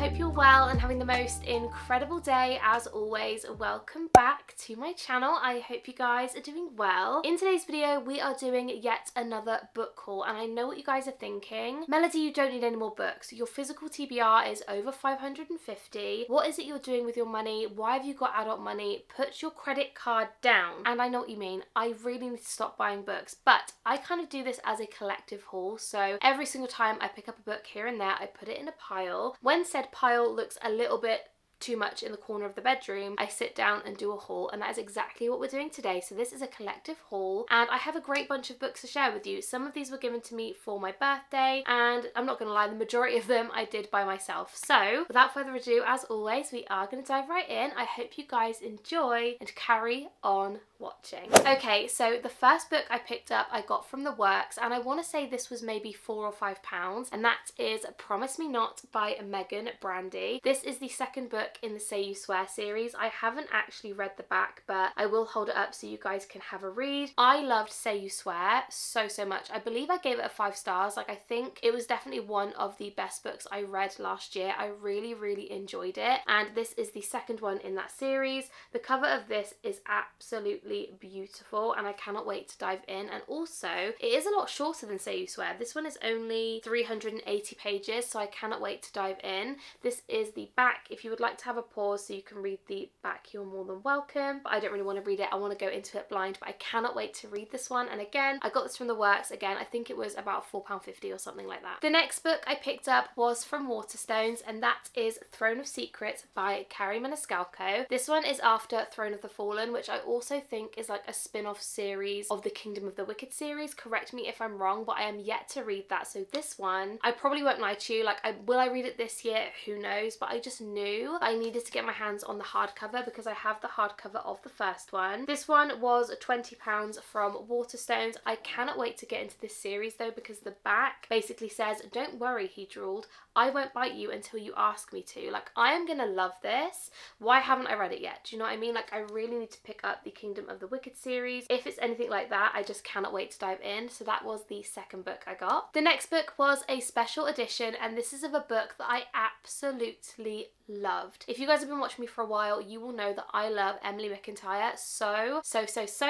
hope you're well and having the most incredible day as always. Welcome back to my channel. I hope you guys are doing well. In today's video, we are doing yet another book haul, and I know what you guys are thinking. Melody, you don't need any more books. Your physical TBR is over 550. What is it you're doing with your money? Why have you got adult money? Put your credit card down. And I know what you mean. I really need to stop buying books, but I kind of do this as a collective haul. So every single time I pick up a book here and there, I put it in a pile. When said pile looks a little bit too much in the corner of the bedroom, I sit down and do a haul, and that is exactly what we're doing today. So this is a collective haul, and I have a great bunch of books to share with you. Some of these were given to me for my birthday, and I'm not gonna lie, the majority of them I did by myself. So without further ado, as always, we are gonna dive right in. I hope you guys enjoy and carry on watching. Okay, so the first book I picked up I got from the works, and I want to say this was maybe £4 or £5, and that is Promise Me Not by Megan Brandy. This is the second book in the Say You Swear series. I haven't actually read the back, but I will hold it up so you guys can have a read. I loved Say You Swear so much. I believe I gave it a 5 stars. Like, I think it was definitely one of the best books I read last year. I really enjoyed it, and this is the second one in that series. The cover of this is absolutely beautiful, and I cannot wait to dive in. And also, it is a lot shorter than Say You Swear. This one is only 380 pages, so I cannot wait to dive in. This is the back. If you would like to have a pause so you can read the back, you're more than welcome, but I don't really want to read it. I want to go into it blind, but I cannot wait to read this one. And again, I got this from the works. Again, I think it was about £4.50 or something like that. The next book I picked up was from Waterstones, and that is Throne of Secrets by Carrie Maniscalco. This one is after Throne of the Fallen, which I also think is like a spin-off series of the Kingdom of the Wicked series. Correct me if I'm wrong, but I am yet to read that. So this one, I probably won't lie to you, like, will I read it this year? Who knows? But I just knew I needed to get my hands on the hardcover because I have the hardcover of the first one. This one was £20 from Waterstones. I cannot wait to get into this series though, because the back basically says, "Don't worry," he drawled, "I won't bite you until you ask me to." Like, I am gonna love this. Why haven't I read it yet? Do you know what I mean? Like, I really need to pick up the Kingdom of the Wicked series. If it's anything like that, I just cannot wait to dive in. So that was the second book I got. The next book was a special edition, and this is of a book that I absolutely loved. If you guys have been watching me for a while, you will know that I love Emily McIntyre so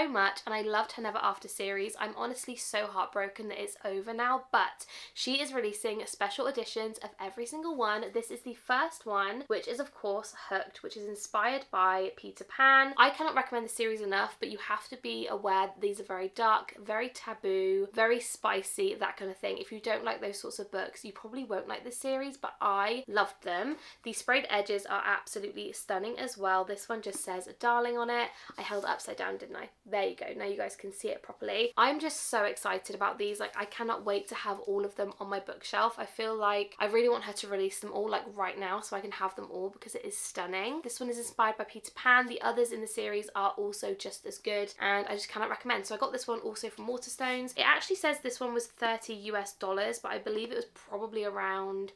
much, and I loved her Never After series. I'm honestly so heartbroken that it's over now, but she is releasing special editions of every single one. This is the first one, which is of course Hooked, which is inspired by Peter Pan. I cannot recommend the series enough, but you have to be aware that these are very dark, very taboo, very spicy, that kind of thing. If you don't like those sorts of books, you probably won't like this series, but I loved them. The sprayed edges are absolutely stunning as well. This one just says "Darling" on it. I held it upside down, didn't I? There you go. Now you guys can see it properly. I'm just so excited about these. Like, I cannot wait to have all of them on my bookshelf. I feel like I really want her to release them all, like, right now, so I can have them all, because it is stunning. This one is inspired by Peter Pan. The others in the series are also just as good, and I just cannot recommend. So I got this one also from Waterstones. It actually says this one was $30 US, but I believe it was probably around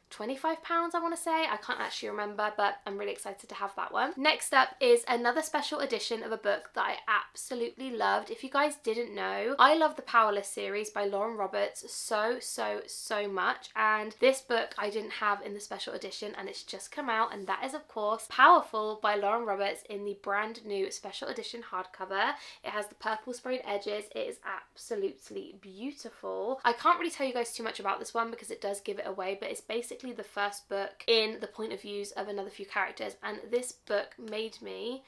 £25, I want to say. I can't actually remember, but I'm really excited to have that one. Next up is another special edition of a book that I absolutely loved. If you guys didn't know, I love the Powerless series by Lauren Roberts so much, and this book I didn't have in the special edition, and it's just come out, and that is of course Powerful by Lauren Roberts in the brand new special edition hardcover. It has the purple sprayed edges. It is absolutely beautiful. I can't really tell you guys too much about this one because it does give it away, but it's basically the first book in the point of views of another few characters, and this book made me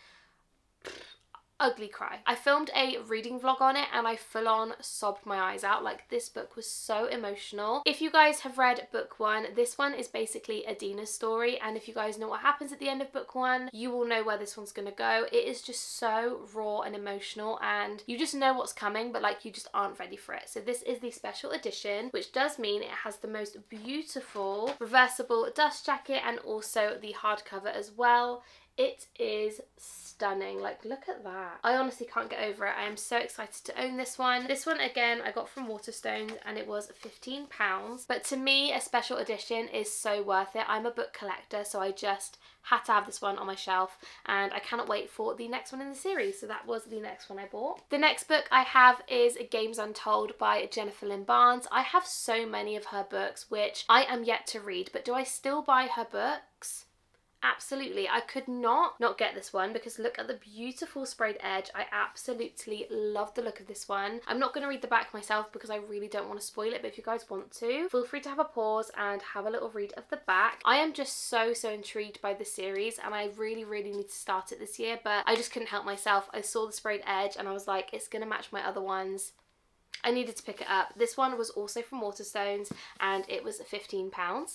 ugly cry. I filmed a reading vlog on it and I full on sobbed my eyes out. Like, this book was so emotional. If you guys have read book 1, this one is basically Adina's story, and if you guys know what happens at the end of book 1, you will know where this one's gonna go. It is just so raw and emotional, and you just know what's coming, but like, you just aren't ready for it. So this is the special edition, which does mean it has the most beautiful reversible dust jacket and also the hardcover as well. It is stunning. Like, look at that. I honestly can't get over it. I am so excited to own this one. This one, again, I got from Waterstones and it was £15. But to me, a special edition is so worth it. I'm a book collector, so I just had to have this one on my shelf, and I cannot wait for the next one in the series. So that was the next one I bought. The next book I have is Games Untold by Jennifer Lynn Barnes. I have so many of her books which I am yet to read, but do I still buy her books? Absolutely. I could not get this one because look at the beautiful sprayed edge. I absolutely love the look of this one. I'm not going to read the back myself because I really don't want to spoil it, but if you guys want to, feel free to have a pause and have a little read of the back. I am just so intrigued by this series, and I really need to start it this year, but I just couldn't help myself. I saw the sprayed edge and I was like, it's going to match my other ones. I needed to pick it up. This one was also from Waterstones and it was £15.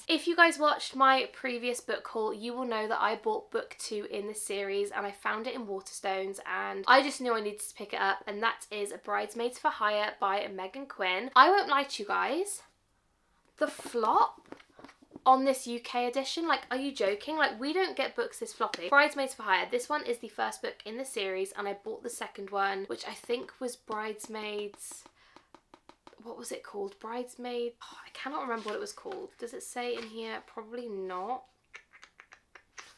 If you guys watched my previous book haul, you will know that I bought book 2 in this series and I found it in Waterstones, and I just knew I needed to pick it up, and that is Bridesmaids for Hire by Megan Quinn. I won't lie to you guys, the flop on this UK edition, like, are you joking? Like, we don't get books this floppy. Bridesmaids for Hire. This one is the first book in the series and I bought the second one, which I think was Bridesmaids... what was it called? Bridesmaid? Oh, I cannot remember what it was called. Does it say in here? Probably not.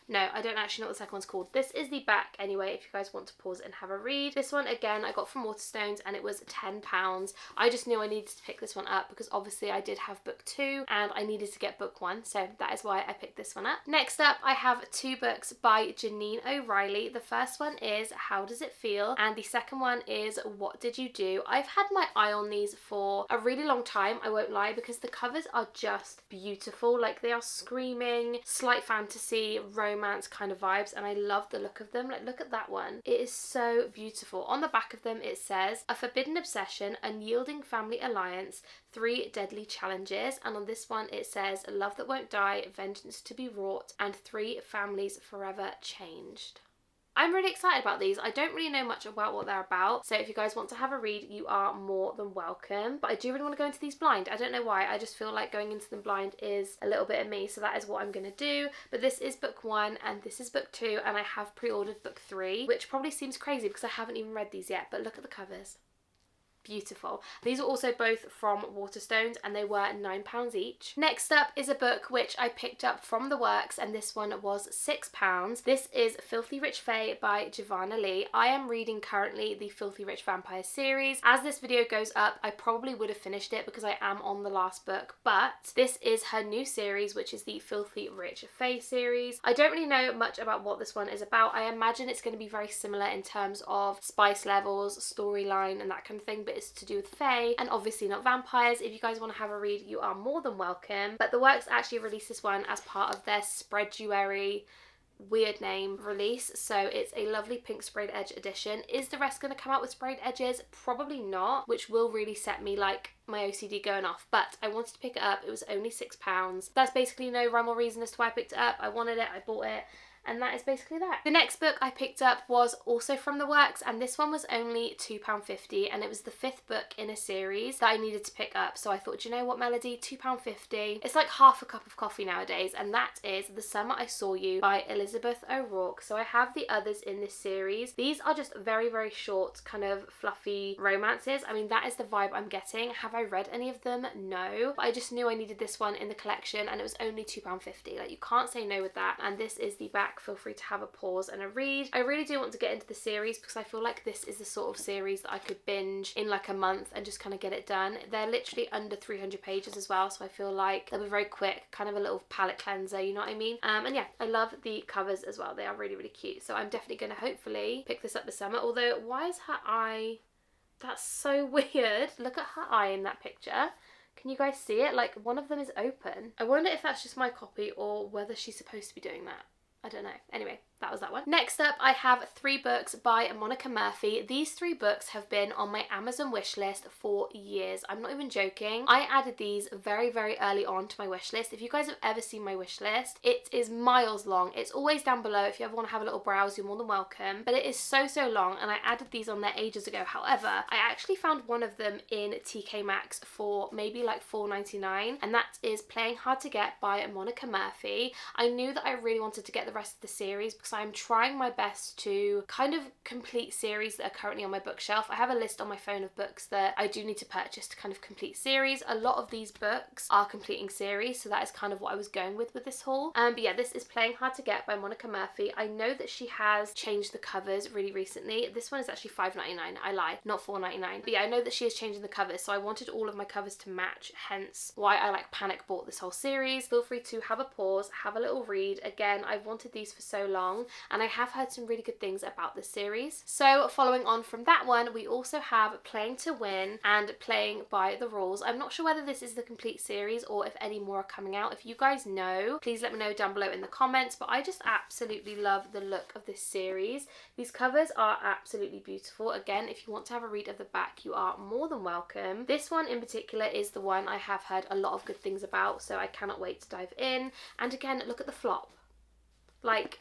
No, I don't actually know what the second one's called. This is the back anyway, if you guys want to pause it and have a read. This one, again, I got from Waterstones and it was £10. I just knew I needed to pick this one up because obviously I did have book 2 and I needed to get book 1, so that is why I picked this one up. Next up, I have 2 books by Janine O'Reilly. The first one is How Does It Feel? And the second one is What Did You Do? I've had my eye on these for a really long time, I won't lie, because the covers are just beautiful. Like, they are screaming, slight fantasy, romance kind of vibes, and I love the look of them. Like, look at that one. It is so beautiful. On the back of them it says A Forbidden Obsession, Unyielding Family Alliance, 3 Deadly Challenges, and on this one it says Love That Won't Die, Vengeance to Be Wrought, and 3 Families Forever Changed. I'm really excited about these. I don't really know much about what they're about, so if you guys want to have a read, you are more than welcome. But I do really want to go into these blind. I don't know why. I just feel like going into them blind is a little bit of me, so that is what I'm going to do. But this is book 1 and this is book 2, and I have pre-ordered book 3, which probably seems crazy because I haven't even read these yet, but look at the covers. Beautiful. These are also both from Waterstones and they were £9 each. Next up is a book which I picked up from the works, and this one was £6. This is Filthy Rich Fae by Giovanna Lee. I am reading currently the Filthy Rich Vampire series. As this video goes up, I probably would have finished it because I am on the last book, but this is her new series, which is the Filthy Rich Fae series. I don't really know much about what this one is about. I imagine it's going to be very similar in terms of spice levels, storyline and that kind of thing, but it's to do with fae and obviously not vampires. If you guys want to have a read, you are more than welcome. But the works actually released this one as part of their Spreaduary, weird name, release, so it's a lovely pink sprayed edge edition. Is the rest going to come out with sprayed edges? Probably not, which will really set me like my OCD going off, but I wanted to pick it up. It was only £6. That's basically no rhyme or reason as to why I picked it up. I wanted it, I bought it, and that is basically that. The next book I picked up was also from the works, and this one was only £2.50, and it was the 5th book in a series that I needed to pick up. So I thought, you know what, Melody, £2.50. It's like half a cup of coffee nowadays, and that is The Summer I Saw You by Elizabeth O'Rourke. So I have the others in this series. These are just very short, kind of fluffy romances. I mean, that is the vibe I'm getting. Have I read any of them? No. But I just knew I needed this one in the collection, and it was only £2.50. Like, you can't say no with that. And this is the back. Feel free to have a pause and a read. I really do want to get into the series because I feel like this is the sort of series that I could binge in like a month and just kind of get it done. They're literally under 300 pages as well, so I feel like they'll be very quick, kind of a little palette cleanser, you know what I mean? And yeah, I love the covers as well. They are really cute, so I'm definitely going to hopefully pick this up this summer. Although, why is her eye... That's so weird. Look at her eye in that picture. Can you guys see it? Like, one of them is open. I wonder if that's just my copy or whether she's supposed to be doing that. I don't know. Anyway, that was that one. Next up, I have 3 books by Monica Murphy. These 3 books have been on my Amazon wish list for years. I'm not even joking. I added these very early on to my wish list. If you guys have ever seen my wish list, it is miles long. It's always down below. If you ever want to have a little browse, you're more than welcome. But it is so long, and I added these on there ages ago. However, I actually found one of them in TK Maxx for maybe like $4.99, and that is Playing Hard to Get by Monica Murphy. I knew that I really wanted to get the rest of the series because because I'm trying my best to kind of complete series that are currently on my bookshelf. I have a list on my phone of books that I do need to purchase to kind of complete series. A lot of these books are completing series, so that is kind of what I was going with this haul. But yeah, this is Playing Hard to Get by Monica Murphy. I know that she has changed the covers really recently. This one is actually $5.99. I lie, not $4.99. But yeah, I know that she is changing the covers, so I wanted all of my covers to match, hence why I like panic bought this whole series. Feel free to have a pause, have a little read. Again, I've wanted these for so long, and I have heard some really good things about this series. So following on from that one, we also have Playing to Win and Playing by the Rules. I'm not sure whether this is the complete series or if any more are coming out. If you guys know, please let me know down below in the comments, but I just absolutely love the look of this series. These covers are absolutely beautiful. Again, if you want to have a read of the back, you are more than welcome. This one in particular is the one I have heard a lot of good things about, so I cannot wait to dive in. And again, look at the flop. Like,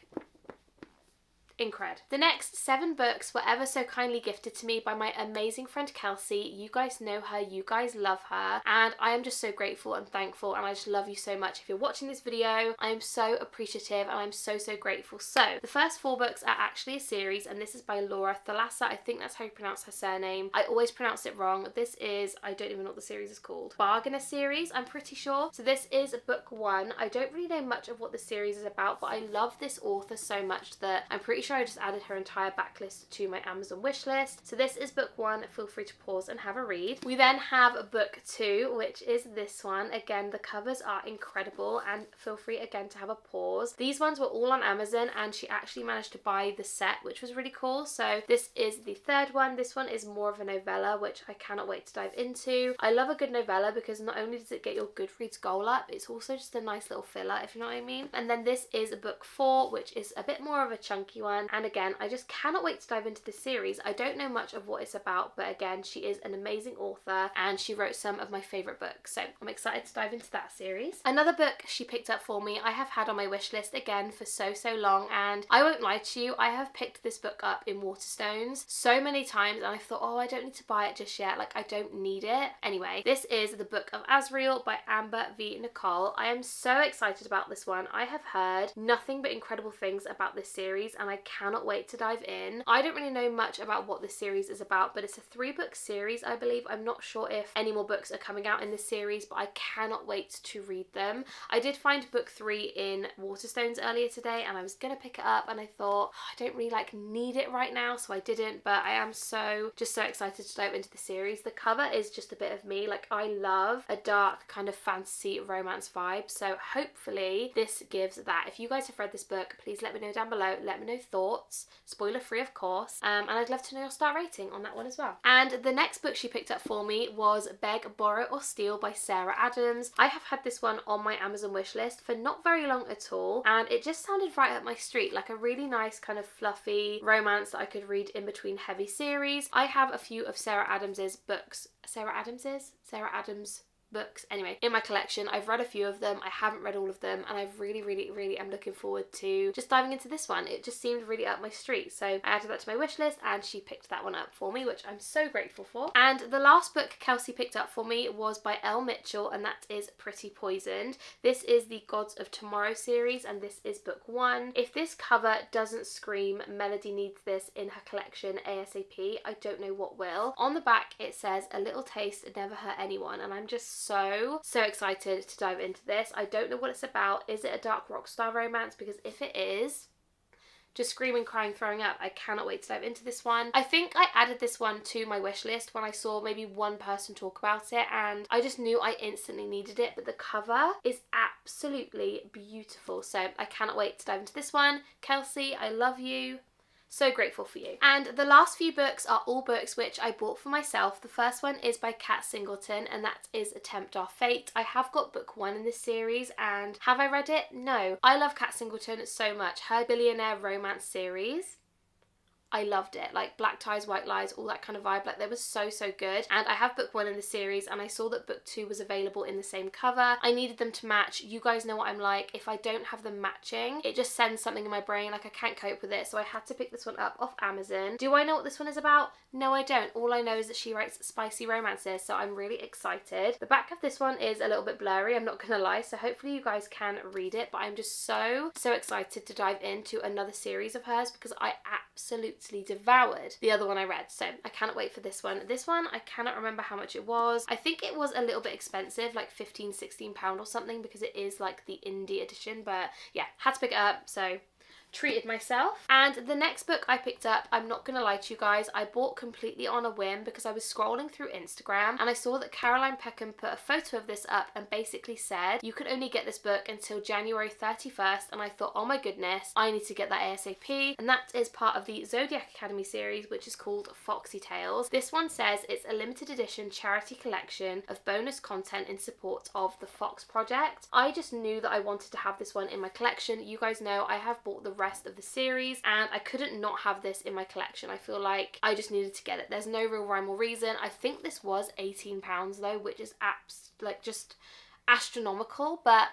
incred. The next 7 books were ever so kindly gifted to me by my amazing friend Kelsey. You guys know her, you guys love her, and I am just so grateful and thankful, and I just love you so much. If you're watching this video, I am so appreciative and I'm so grateful. So the first 4 books are actually a series, and this is by Laura Thalassa. I think that's how you pronounce her surname. I always pronounce it wrong. This is, I don't even know what the series is called. Bargainer series, I'm pretty sure. So this is book 1. I don't really know much of what the series is about, but I love this author so much that I'm pretty sure I just added her entire backlist to my Amazon wishlist. So this is book 1. Feel free to pause and have a read. We then have book 2, which is this one. Again, the covers are incredible, and feel free again to have a pause. These ones were all on Amazon, and she actually managed to buy the set, which was really cool. So this is the 3rd one. This one is more of a novella, which I cannot wait to dive into. I love a good novella because not only does it get your Goodreads goal up, it's also just a nice little filler, if you know what I mean. And then this is book 4, which is a bit more of a chunky one, and again, I just cannot wait to dive into this series. I don't know much of what it's about, but again, she is an amazing author and she wrote some of my favourite books, so I'm excited to dive into that series. Another book she picked up for me, I have had on my wish list again for so long, and I won't lie to you, I have picked this book up in Waterstones so many times, and I thought, oh, I don't need to buy it just yet, like I don't need it. Anyway, this is The Book of Azrael by Amber V. Nicole. I am so excited about this one. I have heard nothing but incredible things about this series, and I cannot wait to dive in. I don't really know much about what this series is about, but it's a 3-book series, I believe. I'm not sure if any more books are coming out in this series, but I cannot wait to read them. I did find book 3 in Waterstones earlier today, and I was gonna pick it up, and I thought, oh, I don't really need it right now, so I didn't, but I am just so excited to dive into the series. The cover is just a bit of me. Like, I love a dark kind of fantasy romance vibe, so hopefully this gives that. If you guys have read this book, please let me know down below. Let me know thoughts, spoiler free of course, and I'd love to know your star rating on that one as well. And the next book she picked up for me was Beg, Borrow or Steal by Sarah Adams. I have had this one on my Amazon wishlist for not very long at all, and it just sounded right up my street, like a really nice kind of fluffy romance that I could read in between heavy series. I have a few of Sarah Adams's books. Sarah Adams books anyway in my collection. I've read a few of them, I haven't read all of them, and I really am looking forward to just diving into this one. It just seemed really up my street, so I added that to my wish list, and she picked that one up for me, which I'm so grateful for. And the last book Kelsey picked up for me was by Elle Mitchell, and that is Pretty Poisoned. This is the Gods of Tomorrow series, and this is book 1. If this cover doesn't scream Melody needs this in her collection ASAP, I don't know what will. On the back it says a little taste never hurt anyone, and I'm just so excited to dive into this. I don't know what it's about. Is it a dark rock star romance? Because if it is, just screaming, crying, throwing up. I cannot wait to dive into this one. I think I added this one to my wish list when I saw maybe one person talk about it, and I just knew I instantly needed it, but the cover is absolutely beautiful, so I cannot wait to dive into this one. Kelsey, I love you. So grateful for you. And the last few books are all books which I bought for myself. The first one is by Kat Singleton, and that is Attempt Our Fate. I have got book 1 in this series, and have I read it? No. I love Kat Singleton so much. Her billionaire romance series, I loved it. Like black ties, white lies, all that kind of vibe. Like they were so, so good. And I have book 1 in the series, and I saw that book 2 was available in the same cover. I needed them to match. You guys know what I'm like. If I don't have them matching, it just sends something in my brain. Like I can't cope with it. So I had to pick this one up off Amazon. Do I know what this one is about? No, I don't. All I know is that she writes spicy romances, so I'm really excited. The back of this one is a little bit blurry, I'm not gonna lie, so hopefully you guys can read it, but I'm just so excited to dive into another series of hers because I absolutely devoured the other one I read, so I cannot wait for this one. This one, I cannot remember how much it was. I think it was a little bit expensive, like £15-16 or something, because it is like the indie edition, but yeah, had to pick it up, so treated myself. And the next book I picked up, I'm not gonna lie to you guys, I bought completely on a whim because I was scrolling through Instagram and I saw that Caroline Peckham put a photo of this up and basically said you could only get this book until January 31st, and I thought, oh my goodness, I need to get that ASAP. And that is part of the Zodiac Academy series, which is called Foxy Tales. This one says it's a limited edition charity collection of bonus content in support of the Fox Project. I just knew that I wanted to have this one in my collection. You guys know I have bought the rest of the series and I couldn't not have this in my collection. I feel like I just needed to get it. There's no real rhyme or reason. I think this was £18 though, which is just astronomical, but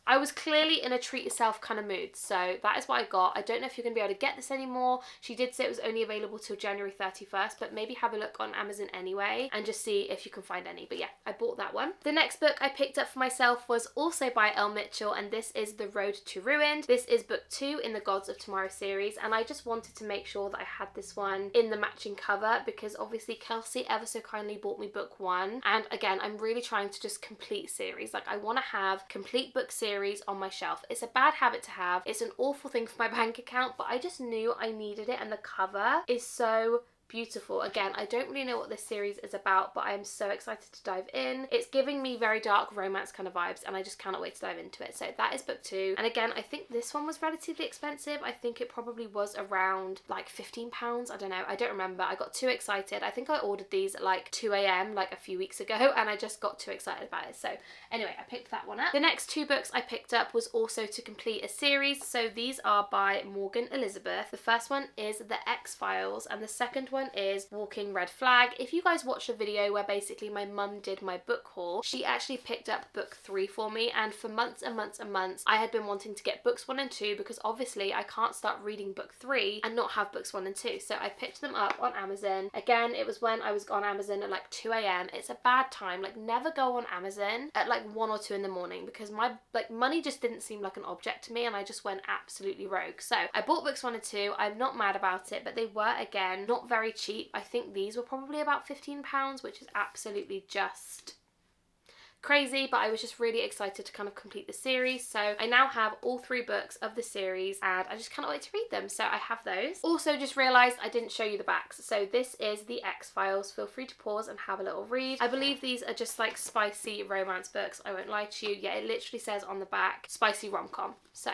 I was clearly in a treat yourself kind of mood, so that is what I got. I don't know if you're going to be able to get this anymore. She did say it was only available till January 31st, but maybe have a look on Amazon anyway and just see if you can find any. But yeah, I bought that one. The next book I picked up for myself was also by Elle Mitchell, and this is The Road to Ruined. This is book 2 in the Gods of Tomorrow series, and I just wanted to make sure that I had this one in the matching cover because obviously Kelsey ever so kindly bought me book 1, and again, I'm really trying to just complete series. Like I want to have complete book series on my shelf. It's a bad habit to have. It's an awful thing for my bank account, but I just knew I needed it, and the cover is so beautiful. Again, I don't really know what this series is about, but I am so excited to dive in. It's giving me very dark romance kind of vibes, and I just cannot wait to dive into it. So that is book 2. And again, I think this one was relatively expensive. I think it probably was around like £15. I don't know. I don't remember. I got too excited. I think I ordered these at like 2 a.m. like a few weeks ago, and I just got too excited about it. So anyway, I picked that one up. The next 2 books I picked up was also to complete a series. So these are by Morgan Elizabeth. The first one is The X-Files, and the second one is Walking Red Flag. If you guys watched the video where basically my mum did my book haul, she actually picked up book 3 for me, and for months and months and months I had been wanting to get books 1 and 2 because obviously I can't start reading book 3 and not have books 1 and 2. So I picked them up on Amazon. Again, it was when I was on Amazon at like 2 a.m. It's a bad time. Like never go on Amazon at like 1 or 2 in the morning because my money just didn't seem like an object to me, and I just went absolutely rogue. So I bought books 1 and 2. I'm not mad about it, but they were again not very cheap. I think these were probably about £15, which is absolutely just crazy, but I was just really excited to kind of complete the series. So I now have all 3 books of the series and I just cannot wait to read them. So I have those. Also just realised I didn't show you the backs. So this is The X-Files. Feel free to pause and have a little read. I believe these are just like spicy romance books. I won't lie to you. Yeah, it literally says on the back, spicy rom-com. So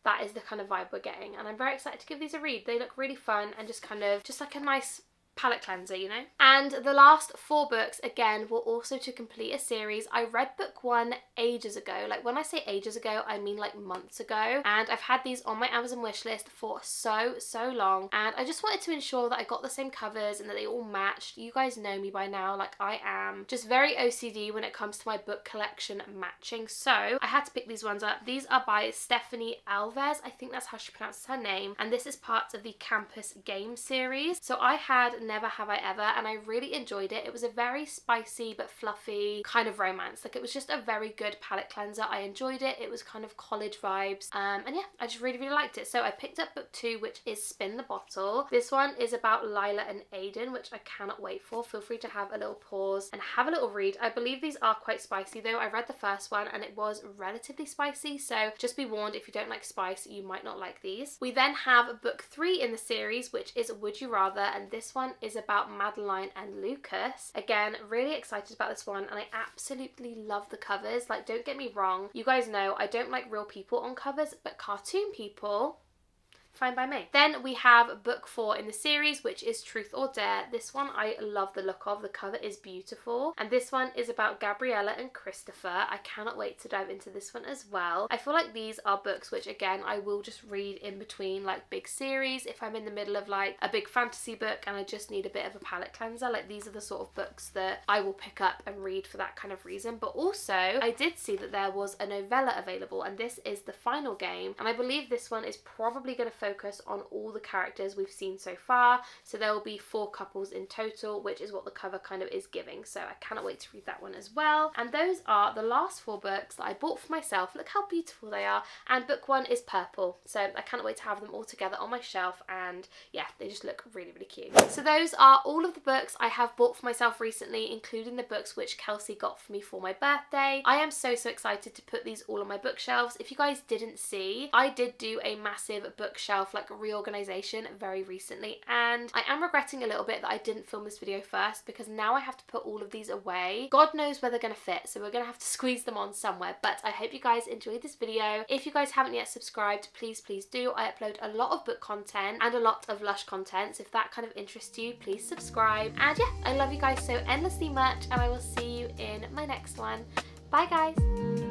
that is the kind of vibe we're getting, and I'm very excited to give these a read. They look really fun and just kind of just like a nice palette cleanser, you know. And the last 4 books again were also to complete a series. I read book 1 ages ago. Like when I say ages ago, I mean like months ago, and I've had these on my Amazon wish list for so long, and I just wanted to ensure that I got the same covers and that they all matched. You guys know me by now, like I am just very OCD when it comes to my book collection matching, so I had to pick these ones up. These are by Stephanie Alves, I think that's how she pronounces her name, and this is part of the Campus Game series. So I had Never Have I Ever, and I really enjoyed it. It was a very spicy but fluffy kind of romance. Like it was just a very good palette cleanser. I enjoyed it. It was kind of college vibes, and yeah, I just really liked it. So I picked up book 2, which is Spin the Bottle. This one is about Lila and Aiden, which I cannot wait for. Feel free to have a little pause and have a little read. I believe these are quite spicy though. I read the first one and it was relatively spicy, so just be warned, if you don't like spice, you might not like these. We then have book 3 in the series, which is Would You Rather, and this one is about Madeline and Lucas. Again, really excited about this one, and I absolutely love the covers. Like, don't get me wrong, you guys know I don't like real people on covers, but cartoon people, fine by me. Then we have book 4 in the series, which is Truth or Dare. This one I love the look of. The cover is beautiful. And this one is about Gabriella and Christopher. I cannot wait to dive into this one as well. I feel like these are books which, again, I will just read in between like big series. If I'm in the middle of like a big fantasy book and I just need a bit of a palate cleanser, like these are the sort of books that I will pick up and read for that kind of reason. But also I did see that there was a novella available, and this is The Final Game, and I believe this one is probably going to focus on all the characters we've seen so far. So there will be 4 couples in total, which is what the cover kind of is giving. So I cannot wait to read that one as well. And those are the last 4 books that I bought for myself. Look how beautiful they are. And book 1 is purple, so I cannot wait to have them all together on my shelf, and yeah, they just look really, really cute. So those are all of the books I have bought for myself recently, including the books which Kelsey got for me for my birthday. I am so excited to put these all on my bookshelves. If you guys didn't see, I did do a massive bookshelf like reorganization very recently, and I am regretting a little bit that I didn't film this video first, because now I have to put all of these away. God knows where they're going to fit, so we're going to have to squeeze them on somewhere. But I hope you guys enjoyed this video. If you guys haven't yet subscribed, please do. I upload a lot of book content and a lot of Lush content, so if that kind of interests you, please subscribe. And yeah, I love you guys so endlessly much, and I will see you in my next one. Bye guys!